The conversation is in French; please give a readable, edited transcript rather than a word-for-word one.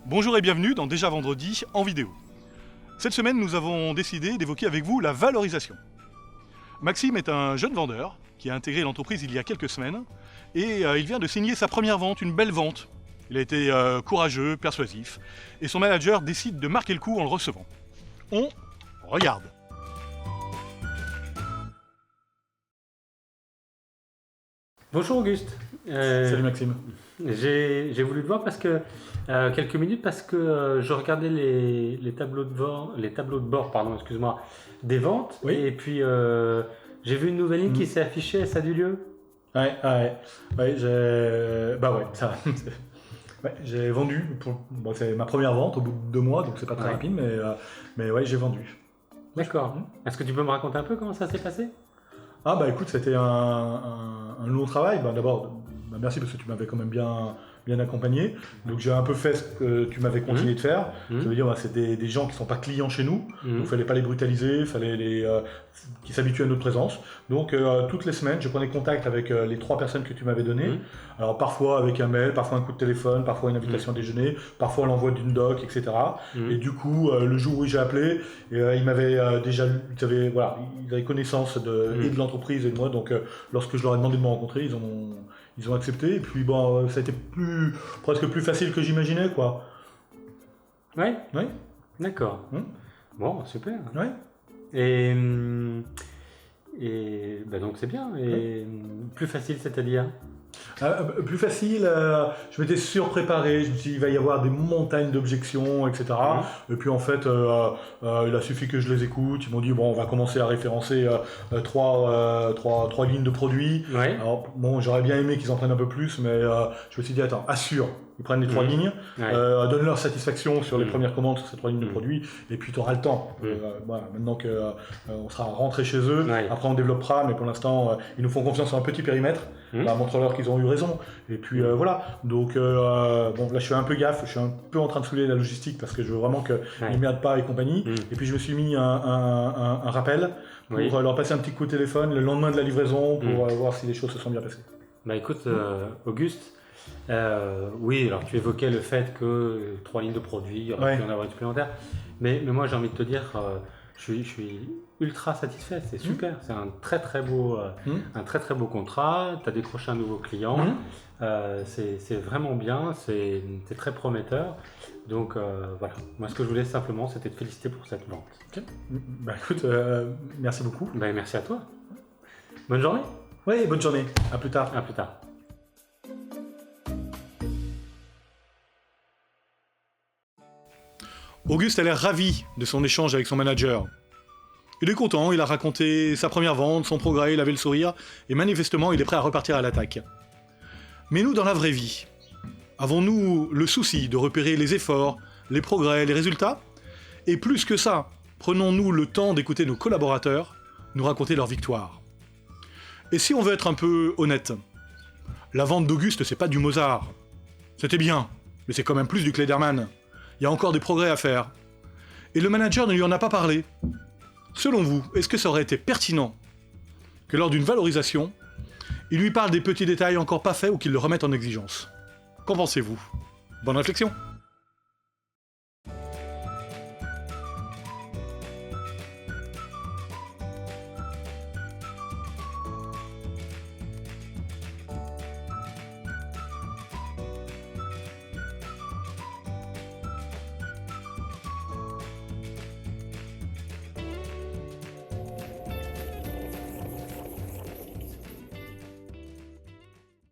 Bonjour et bienvenue dans Déjà Vendredi en vidéo. Cette semaine, nous avons décidé d'évoquer avec vous la valorisation. Maxime est un jeune vendeur qui a intégré l'entreprise il y a quelques semaines et il vient de signer sa première vente, une belle vente. Il a été courageux, persuasif et son manager décide de marquer le coup en le recevant. On regarde. Bonjour Auguste. Salut Maxime. J'ai voulu te voir parce que quelques minutes parce que je regardais les tableaux de bord, excuse-moi, des ventes. Oui. Et puis j'ai vu une nouvelle ligne qui s'est affichée. Ça a du lieu? Ouais, j'ai vendu. C'est ma première vente au bout de 2 mois, donc c'est pas très rapide, mais ouais, j'ai vendu. D'accord. Est-ce que tu peux me raconter un peu comment ça s'est passé? Ah bah écoute, c'était un long travail. D'abord, merci parce que tu m'avais quand même bien accompagné. Donc j'ai un peu fait ce que tu m'avais conseillé de faire. Ça veut dire c'est des gens qui ne sont pas clients chez nous. Donc il ne fallait pas les brutaliser, il fallait qu'ils s'habituent à notre présence. Donc toutes les semaines, je prenais contact avec les 3 personnes que tu m'avais données. Alors parfois avec un mail, parfois un coup de téléphone, parfois une invitation à déjeuner, parfois l'envoi d'une doc, etc. Et du coup, le jour où j'ai appelé, ils m'avaient déjà ils avaient connaissance et de l'entreprise et de moi. Donc lorsque je leur ai demandé de me rencontrer, ils ont accepté. Et puis ça a été presque plus facile que j'imaginais, quoi. Ouais. Oui. D'accord. Bon, super. Ouais. Et donc c'est bien. Et plus facile, c'est-à-dire? Plus facile, je m'étais surpréparé, je me suis dit il va y avoir des montagnes d'objections, etc. Et puis en fait, il a suffi que je les écoute, ils m'ont dit bon on va commencer à référencer 3 lignes de produits. Alors bon, j'aurais bien aimé qu'ils en prennent un peu plus, mais je me suis dit attends, assure, ils prennent les 3 lignes, donne leur satisfaction sur les premières commandes sur ces 3 lignes de produits, et puis tu auras le temps. Maintenant qu'on sera rentré chez eux, après on développera, mais pour l'instant ils nous font confiance sur un petit périmètre. Montre-leur qu'ils ont eu raison. Et puis voilà. Donc là je fais un peu gaffe, je suis un peu en train de soulever la logistique parce que je veux vraiment qu'ils ne merdent pas et compagnie. Et puis je me suis mis un rappel pour leur passer un petit coup de téléphone le lendemain de la livraison pour voir si les choses se sont bien passées. Bah écoute, Auguste, oui, alors tu évoquais le fait que 3 lignes de produits, il y aurait pu en avoir une supplémentaire. Mais moi j'ai envie de te dire, je suis ultra satisfait, c'est super, c'est un très très beau contrat, tu as décroché un nouveau client, c'est vraiment bien, c'est très prometteur. Donc voilà, moi ce que je voulais simplement c'était te féliciter pour cette vente. Okay. Bah écoute, merci beaucoup. Bah, merci à toi. Bonne journée. Oui, bonne journée, à plus tard. À plus tard. Auguste a l'air ravi de son échange avec son manager. Il est content, il a raconté sa première vente, son progrès, il avait le sourire, et manifestement il est prêt à repartir à l'attaque. Mais nous, dans la vraie vie, avons-nous le souci de repérer les efforts, les progrès, les résultats? Et plus que ça, prenons-nous le temps d'écouter nos collaborateurs nous raconter leur victoire? Et si on veut être un peu honnête, la vente d'Auguste, c'est pas du Mozart. C'était bien, mais c'est quand même plus du Klederman. Il y a encore des progrès à faire. Et le manager ne lui en a pas parlé. Selon vous, est-ce que ça aurait été pertinent que lors d'une valorisation, il lui parle des petits détails encore pas faits ou qu'il le remette en exigence? Qu'en pensez-vous? Bonne réflexion!